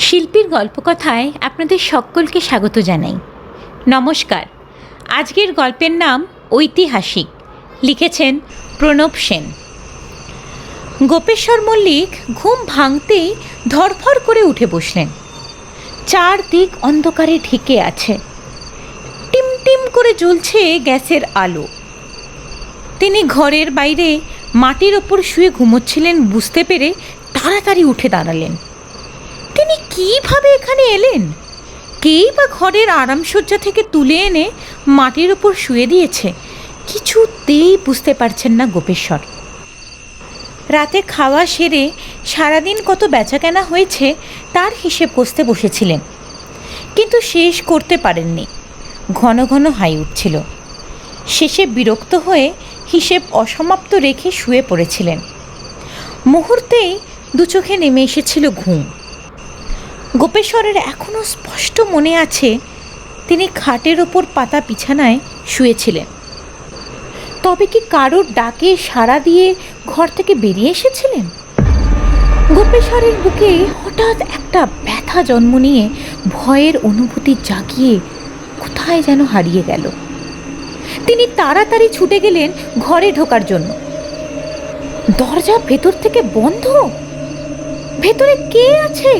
শিল্পীর গল্পকথায় আপনাদের সকলকে স্বাগত জানাই। নমস্কার। আজকের গল্পের নাম ঐতিহাসিক। লিখেছেন প্রণব সেন। গোপেশ্বর মল্লিক ঘুম ভাঙতেই ধড়ফড় করে উঠে বসলেন। চারদিক অন্ধকারে ঢেকে আছে। টিম টিম করে জ্বলছে গ্যাসের আলো। তিনি ঘরের বাইরে মাটির ওপর শুয়ে ঘুমোচ্ছিলেন বুঝতে পেরে তাড়াতাড়ি উঠে দাঁড়ালেন। তিনি কীভাবে এখানে এলেন? কেই বা ঘরের আরামসজ্জা থেকে তুলে এনে মাটির ওপর শুয়ে দিয়েছে? কিছুতেই বুঝতে পারছেন না গোপেশ্বর। রাতে খাওয়া সেরে সারাদিন কত বেচাকেনা হয়েছে তার হিসেব কষতে বসেছিলেন, কিন্তু শেষ করতে পারেননি। ঘন ঘন হাই উঠছিল। শেষে বিরক্ত হয়ে হিসেব অসমাপ্ত রেখে শুয়ে পড়েছিলেন। মুহূর্তেই দু চোখে নেমে এসেছিল ঘুম। গোপেশ্বরের এখনও স্পষ্ট মনে আছে তিনি খাটের ওপর পাতা বিছানায় শুয়েছিলেন। তবে কি কারোর ডাকে সাড়া দিয়ে ঘর থেকে বেরিয়ে এসেছিলেন? গোপেশ্বরের বুকে হঠাৎ একটা ব্যথা জন্ম নিয়ে ভয়ের অনুভূতি জাগিয়ে কোথায় যেন হারিয়ে গেল। তিনি তাড়াতাড়ি ছুটে গেলেন ঘরে ঢোকার জন্য। দরজা ভেতর থেকে বন্ধ। ভেতরে কে আছে?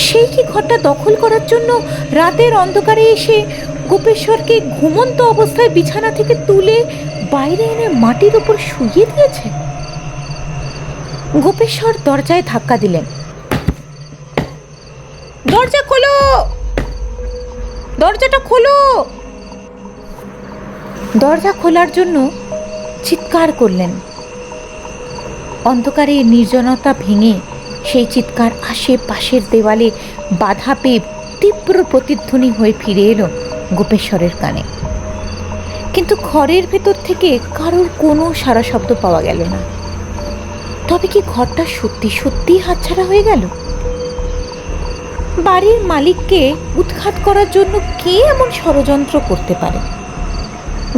সেই কি ঘরটা দখল করার জন্য রাতের অন্ধকারে এসে গোপেশ্বরকে ঘুমন্ত অবস্থায় বিছানা থেকে তুলে বাইরে এনে মাটির উপর শুইয়ে দিয়েছে? গোপেশ্বর দরজায় ধাক্কা দিলেন। দরজা খোলো, দরজাটা খোলো। দরজা খোলার জন্য চিৎকার করলেন। অন্ধকারে নির্জনতা ভেঙে সেই চিৎকার আশেপাশের দেওয়ালে বাধা পেয়ে তীব্র প্রতিধ্বনি হয়ে ফিরে এলো গোপেশ্বরের কানে। কিন্তু ঘরের ভেতর থেকে কারোর কোনো সাড়া শব্দ পাওয়া গেল না। তবে কি ঘরটা সত্যি সত্যি হাতছাড়া হয়ে গেল? বাড়ির মালিককে উৎখাত করার জন্য কে এমন ষড়যন্ত্র করতে পারে?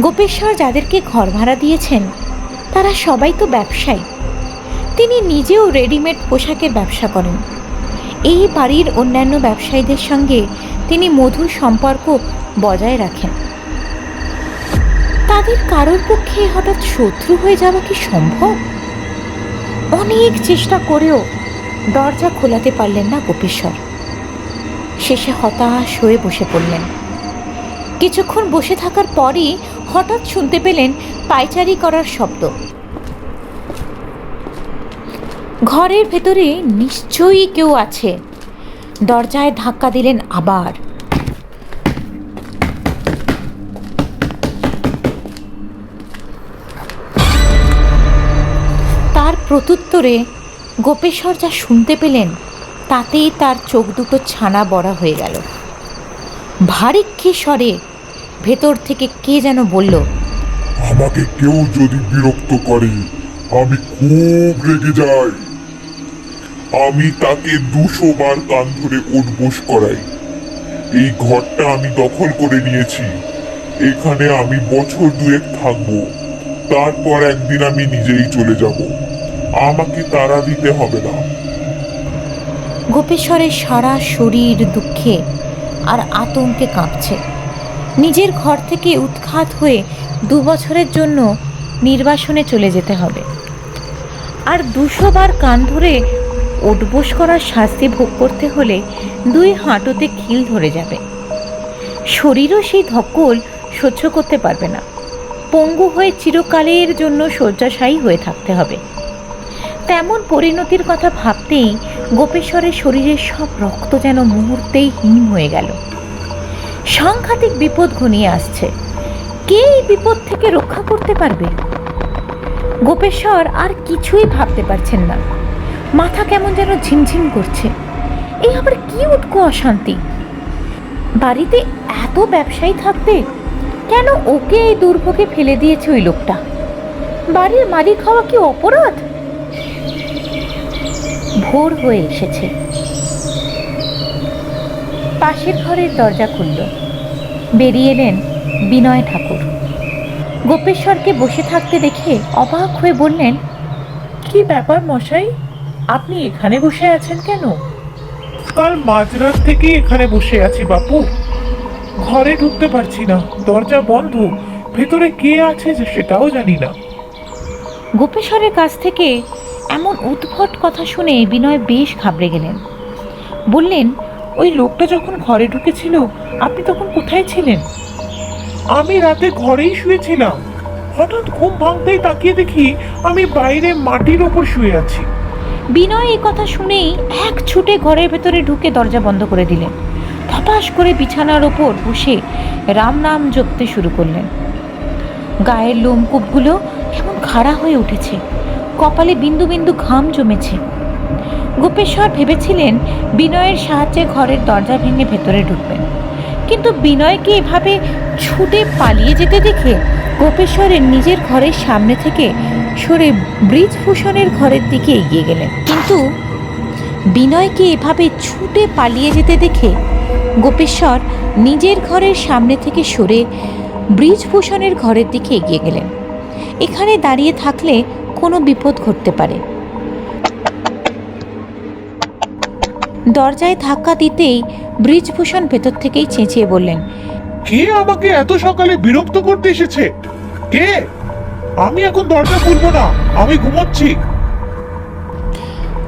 গোপেশ্বর যাদেরকে ঘর ভাড়া দিয়েছেন তারা সবাই তো ব্যবসায়ী। তিনি নিজেও রেডিমেড পোশাকের ব্যবসা করেন। এই বাড়ির অন্যান্য ব্যবসায়ীদের সঙ্গে তিনি মধুর সম্পর্ক বজায় রাখেন। তাদের কারোর পক্ষে হঠাৎ শত্রু হয়ে যাওয়া কি সম্ভব? অনেক চেষ্টা করেও দরজা খোলাতে পারলেন না গোপেশ্বর। শেষে হতাশ হয়ে বসে পড়লেন। কিছুক্ষণ বসে থাকার পরই হঠাৎ শুনতে পেলেন পায়চারি করার শব্দ। ঘরের ভেতরে নিশ্চয়ই কেউ আছে। দরজায় ধাক্কা দিলেন আবার। তার প্রত্যুত্তরে গোপেশ্বর যা শুনতে পেলেন তাতেই তার চোখ দুটো ছানা বড়া হয়ে গেল। ভারিক্ষী স্বরে ভেতর থেকে কে যেন বলল, আমাকে কেউ যদি বিরক্ত করে আমি খুব রেগে যাই। আমি তাকে 200 বার কান ধরে উঠবোস করাই। এই ঘরটা আমি দখল করে নিয়েছি। এখানে আমি বছর 2 থাকবো, তারপর একদিন আমি নিজেই চলে যাব। আমাকে তাড়া দিতে হবে না। গোপেশ্বরের সারা শরীর দুঃখে আর আতঙ্কে কাঁপছে। নিজের ঘর থেকে উৎখাত হয়ে 2 বছরের জন্য নির্বাসনে চলে যেতে হবে, আর 200 বার কান ধরে উঠবোস করার শাস্তি ভোগ করতে হলে 2 হাঁটুতে খিল ধরে যাবে। শরীরও সেই ধকল সহ্য করতে পারবে না। পঙ্গু হয়ে চিরকালের জন্য শয্যাশায়ী হয়ে থাকতে হবে। তেমন পরিণতির কথা ভাবতেই গোপেশ্বরের শরীরের সব রক্ত যেন মুহূর্তেই হিম হয়ে গেল। সাংঘাতিক বিপদ ঘনিয়ে আসছে। কে এই বিপদ থেকে রক্ষা করতে পারবে? গোপেশ্বর আর কিছুই ভাবতে পারছেন না। মাথা কেমন যেন ঝিমঝিম করছে। এই আবার কি উটকো অশান্তি? বাড়িতে এত ব্যবসায়ী থাকতে কেন ওকে এই দুর্ভোগে ফেলে দিয়েছে ওই লোকটা? বাড়ির মালিক হওয়া কি অপরাধ? ভোর হয়ে এসেছে। পাশের ঘরের দরজা খুলল। বেরিয়ে এলেন বিনয় ঠাকুর। গোপেশ্বরকে বসে থাকতে দেখে অবাক হয়ে বললেন, কি ব্যাপার মশাই, আপনি এখানে বসে আছেন কেন? কাল মাঝরাত থেকে এখানে বসে আছি বাপু, ঘরে ঢুকতে পারছি না, দরজা বন্ধ, ভেতরে কে আছে যে সেটাও জানি না। গোপেশ্বরের কাছ থেকে এমন উদ্ভট কথা শুনে বিনয় বেশ ঘাবড়ে গেলেন। বললেন, ওই লোকটা যখন ঘরে ঢুকেছিল আপনি তখন কোথায় ছিলেন? আমি রাতে ঘরেই শুয়েছিলাম, হঠাৎ ঘুম ভাঙতেই তাকিয়ে দেখি আমি বাইরে মাটির ওপর শুয়ে আছি। বিনয় এই কথা শুনেই এক ছুটে ঘরের ভেতরে ঢুকে দরজা বন্ধ করে দিলেন। ধপাস করে বিছানার ওপর বসে রাম নাম জপতে শুরু করলেন। গায়ের লোমকূপগুলো কেমন খাড়া হয়ে উঠেছে, কপালে বিন্দু বিন্দু ঘাম জমেছে। গোপেশ্বর ভেবেছিলেন বিনয়ের সাহায্যে ঘরের দরজা ভেঙে ভেতরে ঢুকবেন, কিন্তু বিনয়কে এভাবে ছুটে পালিয়ে যেতে দেখে গোপেশ্বরের নিজের ঘরের সামনে থেকে সরে ব্রিজভূষণের ঘরের দিকে এগিয়ে গেলেন। কিন্তু বিনয়কে এভাবে ছুটে পালিয়ে যেতে দেখে গোপেশ্বর নিজের ঘরের সামনে থেকে সরে ব্রিজভূষণের ঘরের দিকে এগিয়ে গেলেন। এখানে দাঁড়িয়ে থাকলে কোনো বিপদ ঘটতে পারে। দরজায় ধাক্কা দিতেই ব্রিজভূষণ ভেতর থেকেই চেঁচিয়ে বললেন, কে আমাকে এত সকালে বিরক্ত করতে এসেছে? কে? আমি এখন দরজা খুলবো না, আমি ঘুমোচ্ছি।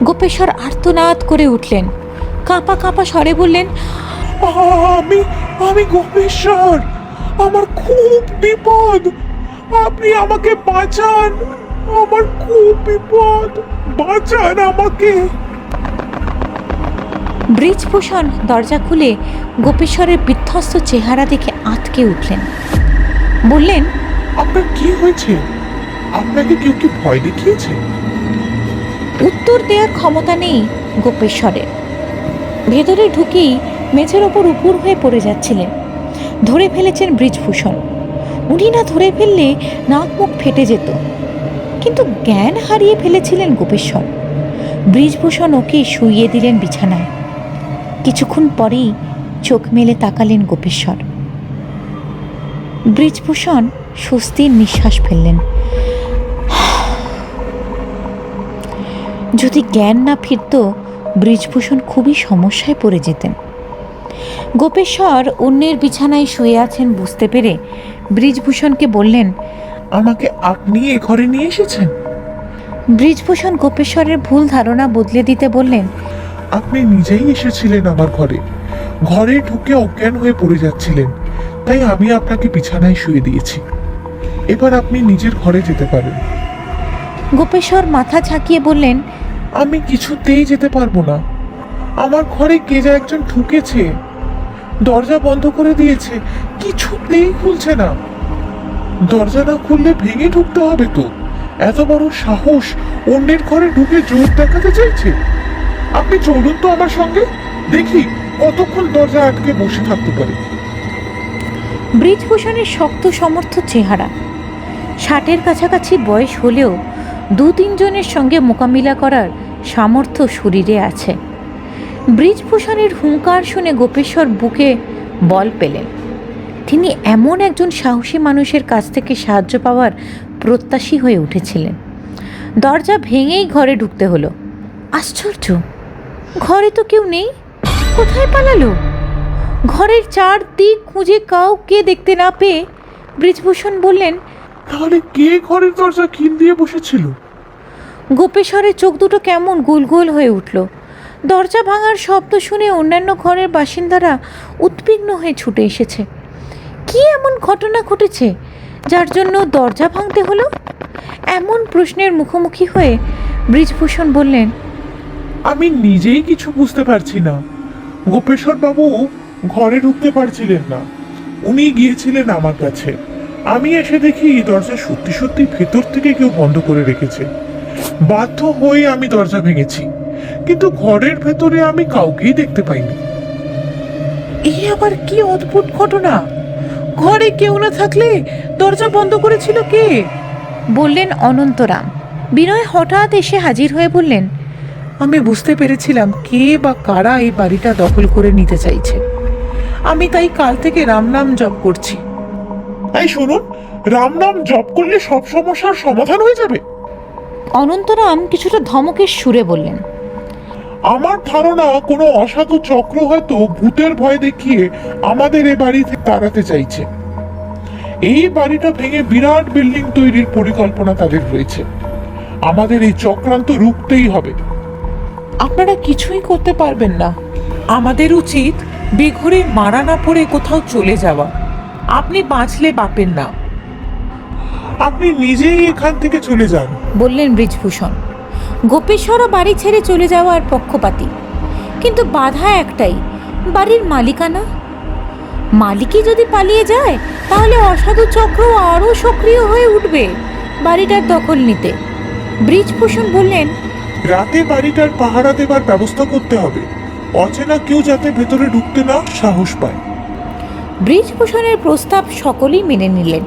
গোপেশ্বর আর্তনাদ করে উঠলেন, কাঁপা কাঁপা স্বরে বললেন, আমি আমি গোপেশ্বর, আমার খুব বিপদ, আপনি আমাকে বাঁচান, আমার খুব বিপদ, বাঁচান আমাকে। ব্রিজভূষণ দরজা খুলে গোপেশ্বরের বিধ্বস্ত চেহারা দেখে আঁতকে উঠলেন। বললেন, আপনার কি হয়েছে? আপনাকে কেউ কি ভয় দেখিয়েছে? উত্তর দেওয়ার ক্ষমতা নেই গোপেশ্বরের। ভেতরে ঢুকেই মেঝের ওপর উপুর হয়ে পড়ে যাচ্ছিলেন। ধরে ফেলেছেন ব্রিজভূষণ। উনি না ধরে ফেললে নাক মুখ ফেটে যেত, কিন্তু জ্ঞান হারিয়ে ফেলেছিলেন গোপেশ্বর। ব্রিজভূষণ ওকে শুইয়ে দিলেন বিছানায়। কিছুক্ষণ পরেই চোখ মেলে তাকালেন গোপেশ্বর। ব্রিজভূষণ স্বস্তির নিঃশ্বাস ফেললেন। যদি জ্ঞান না ফিরত, ব্রিজভূষণ খুবই সমস্যায় পড়ে যেতেন। গোপেশ্বর অন্যের বিছানায় শুয়ে আছেন বুঝতে পেরে ব্রিজভূষণকে বললেন, আমাকে আপনি এ ঘরে নিয়ে এসেছেন? ব্রিজভূষণ গোপেশ্বরের ভুল ধারণা বদলে দিতে বললেন, আপনি নিজেই এসেছিলেন আমার ঘরে, ঘরে ঢুকে অজ্ঞান হয়ে পড়ে যাচ্ছিলেন, তাই আমি আপনাকে বিছানায় শুয়ে দিয়েছি। এবার আপনি নিজের ঘরে যেতে পারেন। গোপেশ্বর মাথা ঝাঁকিয়ে বললেন, আমি কিছুতেই যেতে পারবো না, আমার ঘরে কে যা একজন ঢুকেছে, দরজা বন্ধ করে দিয়েছে, কিছুতেই খুলছে না। দরজা না খুললে ভেঙে ঢুকতে হবে তো, এত বড় সাহস অন্যের ঘরে ঢুকে জোর দেখাতে চাইছে। আপনি চলুন তো আমার সঙ্গে, দেখি কতক্ষণ দরজা আটকে বসে থাকতে পারে। ব্রিজভূষণের শক্ত সমর্থ চেহারা, 60-এর কাছাকাছি বয়স হলেও 2-3 জনের সঙ্গে মোকাবিলা করার সামর্থ্য শরীরে আছে। ব্রিজভূষণের হুঙ্কার শুনে গোপেশ্বর বুকে বল পেলেন। তিনি এমন একজন সাহসী মানুষের কাছ থেকে সাহায্য পাওয়ার প্রত্যাশী হয়ে উঠেছিলেন। দরজা ভেঙেই ঘরে ঢুকতে হলো। আশ্চর্য, ঘরে তো কেউ নেই, কোথায় পালালো? ঘরের চারদিক খুঁজে কাউকে দেখতে না পেয়ে ব্রিজভূষণ বললেন, তাহলে কে ঘরের দরজা খিল দিয়ে বসেছিল? গোপেশ্বরের চোখ দুটো কেমন গোল গোল হয়ে উঠল। দরজা ভাঙার শব্দ শুনে অন্যান্য ঘরের বাসিন্দারা উদ্বিগ্ন হয়ে ছুটে এসেছে। কি এমন ঘটনা ঘটেছে যার জন্য দরজা ভাঙতে হলো? এমন প্রশ্নের মুখোমুখি হয়ে ব্রিজভূষণ বললেন, আমি নিজেই কিছু বুঝতে পারছি না। গোপেশ্বর বাবু ঘরে ঢুকতে পারছিলেন না, উনি গিয়েছিলেন আমার কাছে। আমি এসে দেখি দরজা সত্যি সত্যি ভেতর থেকে কেউ বন্ধ করে রেখেছে। বাধ্য হয়ে আমি দরজা ভেঙেছি, কিন্তু ঘরের ভেতরে আমি কাউকেই দেখতে পাইনি। এই আবার কি অদ্ভুত ঘটনা! ঘরে কেউ না থাকলে দরজা বন্ধ করেছিল কে? বললেন অনন্তরাম। বিনয় হঠাৎ এসে হাজির হয়ে বললেন, আমি বুঝতে পেরেছিলাম কে বা কারা এই বাড়িটা দখল করে নিতে চাইছে। আমি তাই কাল থেকে রাম নাম জপ করছি। এই শুনুন, রাম নাম জপ করলে সব সমস্যার সমাধান হয়ে যাবে? অনন্তরাম কিছুটা ধমকের সুরে বললেন, আমার ধারণা কোনো অসাধু চক্র হয়তো ভূতের ভয় দেখিয়ে আমাদের এ বাড়ি থেকে তাড়াতে চাইছে। এই বাড়িটা ভেঙে বিরাট বিল্ডিং তৈরির পরিকল্পনা তাদের রয়েছে। আমাদের এই চক্রান্ত রুখতেই হবে। আপনারা কিছুই করতে পারবেন না। আমাদের উচিত বেঘরে মারা না পড়ে কোথাও চলে যাওয়া। আপনি বাঁচলে বাপের না। আপনি নিজেই এখান থেকে চলে যান। বললেন বৃজভূষণ। গোপেশ্বরও বাড়ি ছেড়ে চলে যাওয়ার পক্ষপাতী, কিন্তু বাধা একটাই, বাড়ির মালিকানা। মালিকই যদি পালিয়ে যায় তাহলে অসাধু চক্র আরও সক্রিয় হয়ে উঠবে বাড়িটার দখল নিতে। বৃজভূষণ বললেন, রাতে বাড়িটার পাহারা দেবার ব্যবস্থা করতে হবে, অচেনা কেউ যাতে ভেতরে ঢুকতে না সাহস পায়। বৃজভূষণের প্রস্তাব সকলেই মেনে নিলেন।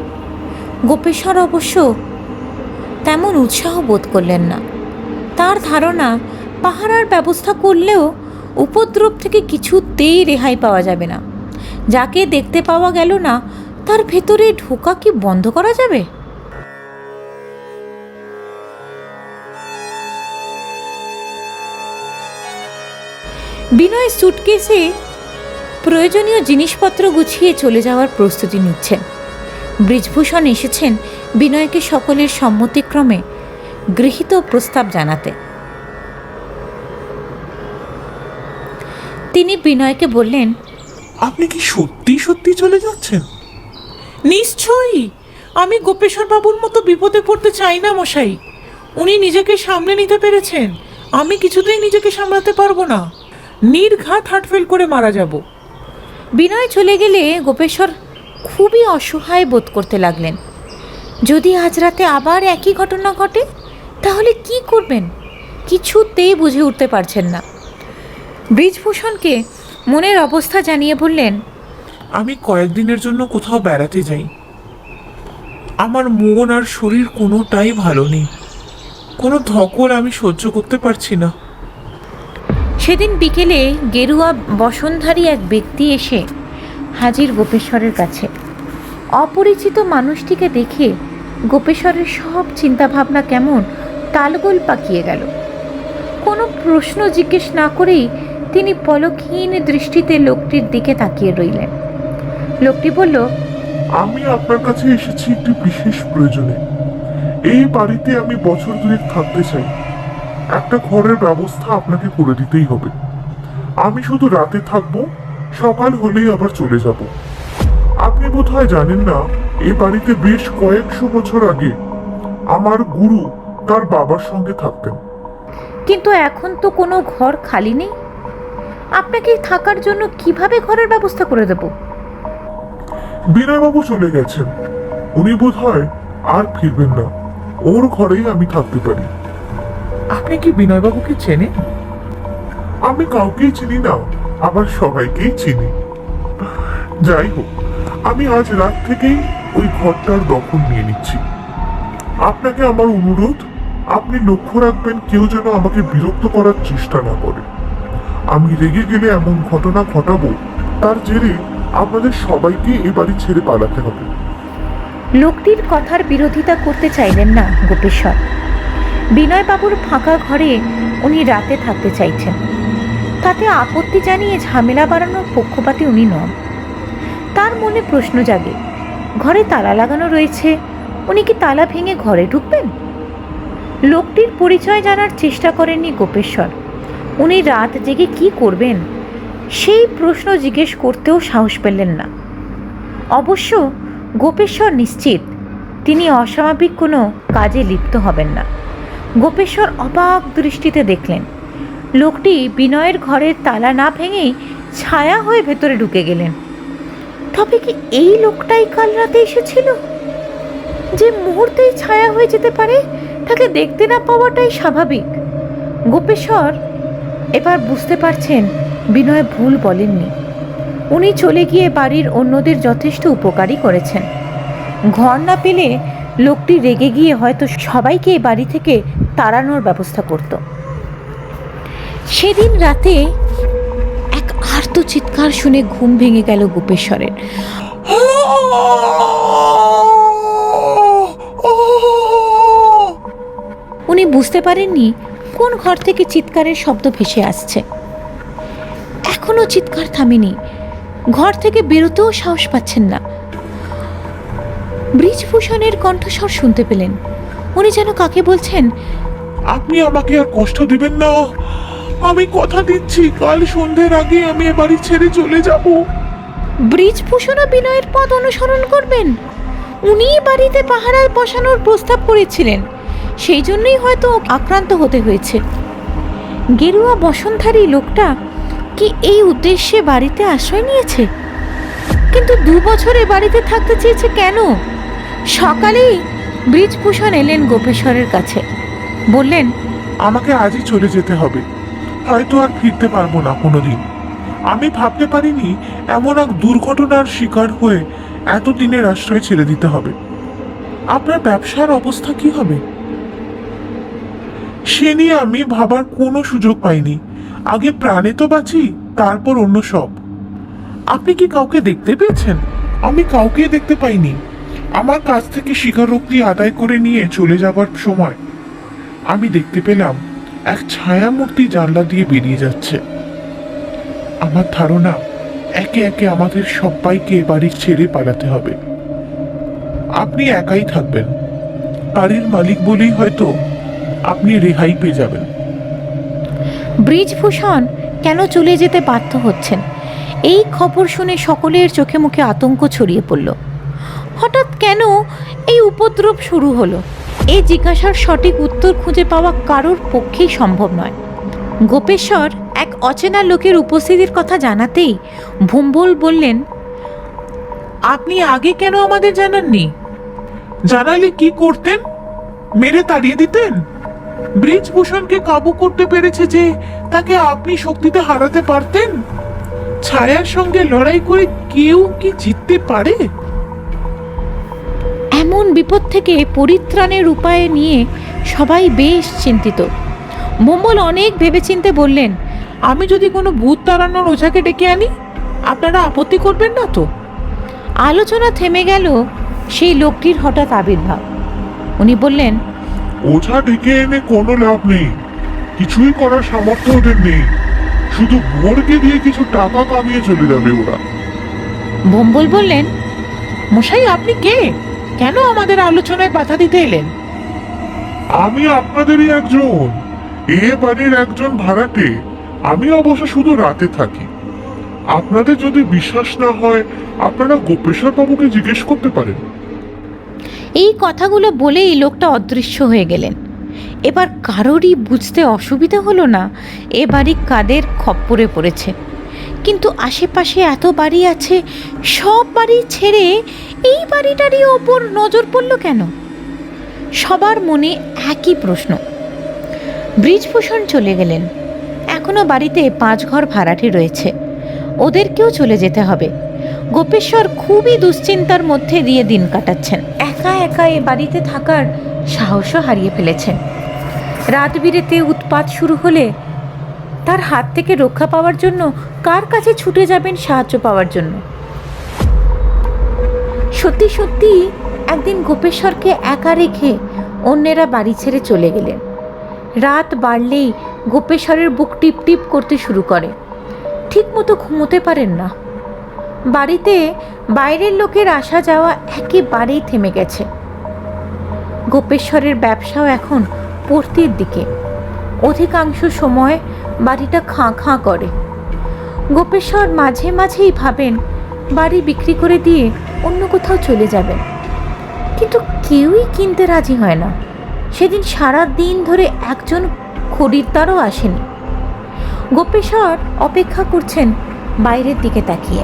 গোপেশ্বর অবশ্য তেমন উৎসাহ বোধ করলেন না। তার ধারণা, পাহারার ব্যবস্থা করলেও উপদ্রব থেকে কিছুতেই রেহাই পাওয়া যাবে না। যাকে দেখতে পাওয়া গেল না তার ভেতরে ঢোকা কি বন্ধ করা যাবে? বিনয় সুটকেসে প্রয়োজনীয় জিনিসপত্র গুছিয়ে চলে যাওয়ার প্রস্তুতি নিচ্ছেন। বৃজভূষণ এসেছেন বিনয়কে সকলের সম্মতিক্রমে গৃহীত প্রস্তাব জানাতে। তিনি বিনয়কে বললেন, আপনি কি সত্যি সত্যি চলে যাচ্ছেন? নিশ্চয়ই। আমি গোপেশ্বর বাবুর মতো বিপদে পড়তে চাই না মশাই। উনি নিজেকে সামলে নিতে পেরেছেন, আমি কিছুতেই নিজেকে সামলাতে পারবো না। নির্ঘাত হার্টফেল করে মারা যাব। বিনয় চলে গেলে গোপেশ্বর খুবই অসহায় বোধ করতে লাগলেন। যদি আজ রাতে আবার একই ঘটনা ঘটে তাহলে কি করবেন কিছুতেই বুঝে উঠতে পারছেন না। বৃজভূষণকে মনের অবস্থা জানিয়ে বললেন, আমি কয়েকদিনের জন্য কোথাও বেড়াতে যাই। আমার মন আর শরীর কোনোটাই ভালো নেই। কোনো ধকল আমি সহ্য করতে পারছি না। সেদিন বিকেলে গেরুয়া বসনধারী এক ব্যক্তি এসে হাজির গোপেশ্বরের কাছে। অপরিচিত মানুষটিকে দেখে গোপেশ্বরের সব চিন্তাভাবনা কেমন তালগোল পাকিয়ে গেল। কোনো প্রশ্ন জিজ্ঞেস না করেই তিনি পলকহীন দৃষ্টিতে লোকটির দিকে তাকিয়ে রইলেন। লোকটি বলল, আমি আপনার কাছে এসেছি একটি বিশেষ প্রয়োজনে। এই বাড়িতে আমি বছর দুয়েক থাকতে চাই। একটা ঘরের ব্যবস্থা আপনাকে করে দিতেই হবে। আমি শুধু রাতে থাকবো, সকাল হলেই আবার চলে যাব। আপনি বোধহয় জানেন না, এই বাড়িতে বেশ কয়েকশো বছর আগে আমার গুরু তার বাবার সঙ্গে থাকতেন। কিন্তু এখন তো কোনো ঘর খালি নেই। আপনাকে থাকার জন্য কিভাবে ঘরের ব্যবস্থা করে দেব? বিনয়বাবু চলে গেছেন, উনি বোধহয় আর ফিরবেন না। ওর ঘরেই আমি থাকতে পারি। আপনি কি বিনয়বাবুকে চেনেন? আমি কাউকেই চিনি না, আবার সবাইকেই চিনি। যাই হোক, আমি আজ রাত থেকেই ওই ঘরটার দখল নিয়ে নিচ্ছি। আপনাকে আমার অনুরোধ, আপনি লক্ষ্য রাখবেন কেউ যেন আমাকে বিরক্ত করার চেষ্টা না করে। আমি রেগে গেলে এমন ঘটনা ঘটাবো, তার জেরে আপনাদের সবাইকে এ বাড়ি ছেড়ে পালাতে হবে। লোকটির কথার বিরোধিতা করতে চাইলেন না গোপেশ্বর। বিনয়বাবুর ফাঁকা ঘরে উনি রাতে থাকতে চাইছেন, তাতে আপত্তি জানিয়ে ঝামেলা বাড়ানোর পক্ষপাতী উনি নন। তার মনে প্রশ্ন জাগে, ঘরে তালা লাগানো রয়েছে, উনি কি তালা ভেঙে ঘরে ঢুকবেন? লোকটির পরিচয় জানার চেষ্টা করেননি গোপেশ্বর। উনি রাত জেগে কি করবেন সেই প্রশ্ন জিজ্ঞেস করতেও সাহস পেলেন না। অবশ্য গোপেশ্বর নিশ্চিত তিনি অস্বাভাবিক কোনো কাজে লিপ্ত হবেন না। গোপেশ্বর অবাক দৃষ্টিতে দেখলেন লোকটি বিনয়ের ঘরের তালা না ভেঙেই ছায়া হয়ে ভেতরে ঢুকে গেলেন। তবে কি এই লোকটাই কাল রাতে এসেছিল? যে মুহূর্তেই ছায়া হয়ে যেতে পারে তাকে দেখতে না পাওয়াটাই স্বাভাবিক। গোপেশ্বর এবার বুঝতে পারছেন বিনয় ভুল বলেননি। উনি চলে গিয়ে বাড়ির অন্যদের যথেষ্ট উপকারই করেছেন। ঘর না পেলে লোকটি রেগে গিয়ে হয়তো সবাইকে এই বাড়ি থেকে তাড়ানোর ব্যবস্থা করত। সেদিন রাতে এক আর্ত চিৎকার শুনে ঘুম ভেঙে গেল গোপেশ্বরের। উনি বুঝতে পারেননি কোন ঘর থেকে চিৎকারের শব্দ ভেসে আসছে। এখনো চিৎকার থামেনি, ঘর থেকে বেরোতেও সাহস পাচ্ছেন না। ব্রিজভূষণের কণ্ঠস্বর শুনতে পেলেন, উনি যেন কাকে বলছেন, আপনি আমাকে আর কষ্ট দিবেন না, আমি কথা দিচ্ছি কাল সন্ধ্যের আগে আমি এ বাড়ি ছেড়ে চলে যাব। ব্রিজভূষণও বিনয়ের পথ অনুসরণ করবেন? উনিই বাড়িতে পাহারা বসানোর প্রস্তাব করেছিলেন, সেই জন্যই হয়তো আক্রান্ত হতে হয়েছে। গেরুয়া বসনধারী লোকটা কি এই উদ্দেশ্যে বাড়িতে আশ্রয় নিয়েছে? কিন্তু 2 বছরে বাড়িতে থাকতে চেয়েছে কেন? সকালেই ব্রিজভূষণ এলেন গোপেশ্বরের কাছে, বললেন, আমাকে আজই চলে যেতে হবে, হয়তো আর ফিরতে পারবো না কোনোদিন। আমি ভাবতে পারিনি এমন এক দুর্ঘটনার শিকার হয়ে এতদিনের আশ্রয় ছেড়ে দিতে হবে। আপনার ব্যবসার অবস্থা কি হবে সে নিয়ে আমি ভাবার কোনো সুযোগ পাইনি। আগে প্রাণে তো বাঁচি, তারপর অন্য সব। আপনি কি কাউকে দেখতে পেয়েছেন? আমি কাউকে দেখতে পাইনি। আমার কাছ থেকে স্বীকারোক্তি আদায় করে নিয়ে চলে যাবার সময় আমি দেখতে পেলাম এক ছায়া মূর্তি জানলা দিয়ে বেরিয়ে যাচ্ছে। আমার ধারণা একে একে আমাদের সবাইকে বাড়ি ছেড়ে পালাতে হবে। আপনি একাই থাকবেন, বাড়ির মালিক বলেই হয়তো আপনি রেহাই পেয়ে যাবেন। ব্রিজভূষণ কেন চলে যেতে বাধ্য হচ্ছেন, এই খবর শুনে সকলের চোখে মুখে আতঙ্ক ছড়িয়ে পড়ল। হঠাৎ কেন এই উপদ্রব শুরু হলো, এই জিজ্ঞাসার সঠিক উত্তর খুঁজে পাওয়া কারোর পক্ষেই সম্ভব নয়। গোপেশ্বর এক অচেনা লোকের উপস্থিতির কথা জানাতেই ভুম্বল বললেন, আপনি আগে কেন আমাদের জানাননি? জানালে কি করতেন? মেরে তাড়িয়ে দিতেন? ব্রিজভূষণকে কাবু করতে পেরেছে যে তাকে আপনি শক্তিতে হারাতে পারতেন। ছায়ার সঙ্গে লড়াই করে কেউ কি জিততে পারে? এমন বিপদ থেকে পরিত্রাণের উপায় নিয়ে সবাই বেশ চিন্তিত। ভুম্বল অনেক ভেবেচিন্তে বললেন, আমি যদি কোনো ভূত তাড়ানোর ওঝাকে ডেকে আনি, আপনারা আপত্তি করবেন না তো? আলোচনা থেমে গেল সেই লোকটির হঠাৎ আবির্ভাব। উনি বললেন, ওঝা ডেকে এনে কোনো লাভ নেই, কিছুই করার সামর্থ্য ওদের নেই, শুধু ভোরকে দিয়ে কিছু টাকা কামিয়ে চলে যাবে ওরা। ভুম্বল বললেন, মশাই আপনি কে? কেন আমাদের আলোচনায় বাধা দিতে এলেন? আমি আপনাদেরই একজন, এ বাড়ির একজন ভাড়াটে। আমি অবশ্য শুধু রাতে থাকি। আপনাদের যদি বিশ্বাস না হয় আপনারা গোপেশ্বর বাবুকে জিজ্ঞেস করতে পারেন। এই কথাগুলো বলেই লোকটা অদৃশ্য হয়ে গেলেন। এবার কারোরই বুঝতে অসুবিধা হলো না এ বাড়ি কাদের খপ্পরে পড়েছে। কিন্তু আশেপাশে এত বাড়ি আছে, সব বাড়ি ছেড়ে এই বাড়িটারই ওপর নজর পড়ল কেন? সবার মনে একই প্রশ্ন। ব্রিজভূষণ চলে গেলেন। এখনো বাড়িতে 5 ঘর ভাড়াটে রয়েছে, ওদেরকেও চলে যেতে হবে। গোপেশ্বর খুবই দুশ্চিন্তার মধ্যে দিয়ে দিন কাটাচ্ছেন। একা একা এ বাড়িতে থাকার সাহসও হারিয়ে ফেলেছেন। রাত বিরেতে উৎপাত শুরু হলে তার হাত থেকে রক্ষা পাওয়ার জন্য কার কাছে ছুটে যাবেন সাহায্য পাওয়ার জন্য? সত্যি সত্যি একদিন গোপেশ্বরকে একা রেখে অন্যেরা বাড়ি ছেড়ে চলে গেলেন। রাত বাড়লেই গোপেশ্বরের বুক টিপ টিপ করতে শুরু করে, ঠিকমতো ঘুমোতে পারেন না। বাড়িতে বাইরের লোকের আসা যাওয়া একেবারেই থেমে গেছে। গোপেশ্বরের ব্যবসাও এখন পড়তির দিকে। অধিকাংশ সময় বাড়িটা খাঁ খাঁ করে। গোপেশ্বর মাঝে মাঝেই ভাবেন বাড়ি বিক্রি করে দিয়ে অন্য কোথাও চলে যাবেন, কিন্তু কেউই কিনতে রাজি হয় না। সেদিন সারা দিন ধরে একজন খরিদ্দারও আসেনি। গোপেশ্বর অপেক্ষা করছেন বাইরের দিকে তাকিয়ে।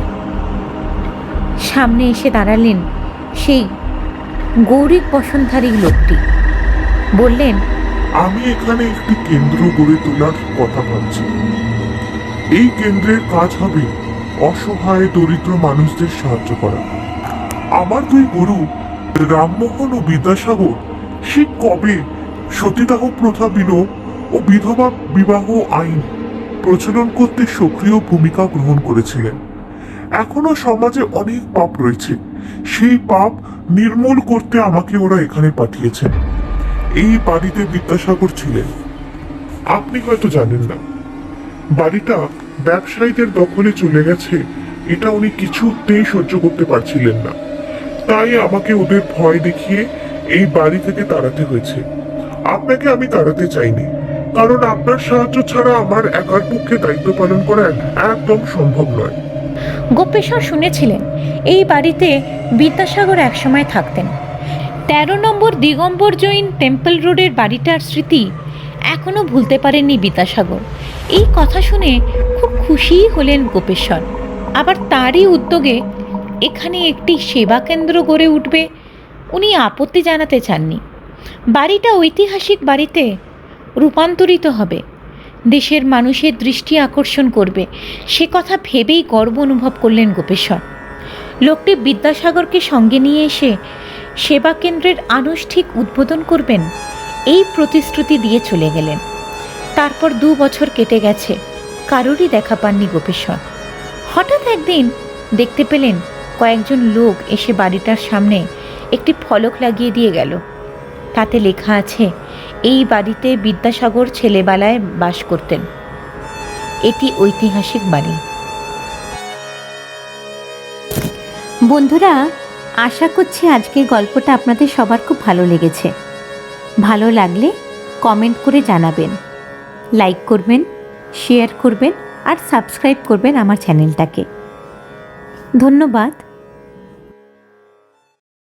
সামনে এসে দাঁড়ালেন সেই গৌরিক বসনধারী লোকটি। বললেন, আমি এখানে একটি কেন্দ্র গড়ে তোলার কথা ভাবছি। এই কেন্দ্রের কাজ হবে অসহায় দরিদ্র মানুষদের সাহায্য করা। আমার 2 গুরু রামমোহন ও বিদ্যাসাগর সে কবে সতীদাহ প্রথা বিলোপ ও বিধবা বিবাহ আইন প্রচলন করতে সক্রিয় ভূমিকা গ্রহণ করেছিলেন। এখনো সমাজে অনেক পাপ রয়েছে, সেই পাপ নির্মূল করতে আমাকে ওরা এখানে পাঠিয়েছেন। এই বাড়িতে বিদ্যাসাগর ছিলেন, আপনি হয়তো জানেন না, বাড়িটা ব্যবসায়ীদের দখলে চলে গেছে, এটা উনি কিছুতেই সহ্য করতে পারছিলেন না। তাই আমাকে ওদের ভয় দেখিয়ে এই বাড়ি থেকে তাড়াতে হয়েছে। আপনাকে আমি তাড়াতে চাইনি, কারণ আপনার সাহায্য ছাড়া আমার একার পক্ষে দায়িত্ব পালন করা একদম সম্ভব নয়। গোপেশ্বর শুনেছিলেন এই বাড়িতে বিদ্যাসাগর একসময় থাকতেন। 13 নম্বর দিগম্বর জৈন টেম্পল রোডের বাড়িটার স্মৃতি এখনও ভুলতে পারেননি বিদ্যাসাগর। এই কথা শুনে খুব খুশিই হলেন গোপেশ্বর। আবার তারই উদ্যোগে এখানে একটি সেবা কেন্দ্র গড়ে উঠবে উনি আপত্তি জানাতে চাননি। বাড়িটা ঐতিহাসিক বাড়িতে রূপান্তরিত হবে, দেশের মানুষের দৃষ্টি আকর্ষণ করবে, সে কথা ভেবেই গর্ব অনুভব করলেন গোপেশ্বর। লোকটি বিদ্যাসাগরকে সঙ্গে নিয়ে এসে সেবা কেন্দ্রের আনুষ্ঠানিক উদ্বোধন করবেন এই প্রতিশ্রুতি দিয়ে চলে গেলেন। তারপর 2 বছর কেটে গেছে, কারোরই দেখা পাননি গোপেশ্বর। হঠাৎ একদিন দেখতে পেলেন কয়েকজন লোক এসে বাড়িটার সামনে একটি ফলক লাগিয়ে দিয়ে গেল। তাতে লেখা আছে, এই বাড়িতে বিদ্যাসাগর ছেলেবেলায় বাস করতেন। এটি ঐতিহাসিক বাড়ি। বন্ধুরা, আশা করছি আজকের গল্পটা আপনাদের সবার খুব ভালো লেগেছে। ভালো লাগলে কমেন্ট করে জানাবেন, লাইক করবেন, শেয়ার করবেন আর সাবস্ক্রাইব করবেন আমার চ্যানেলটাকে। ধন্যবাদ।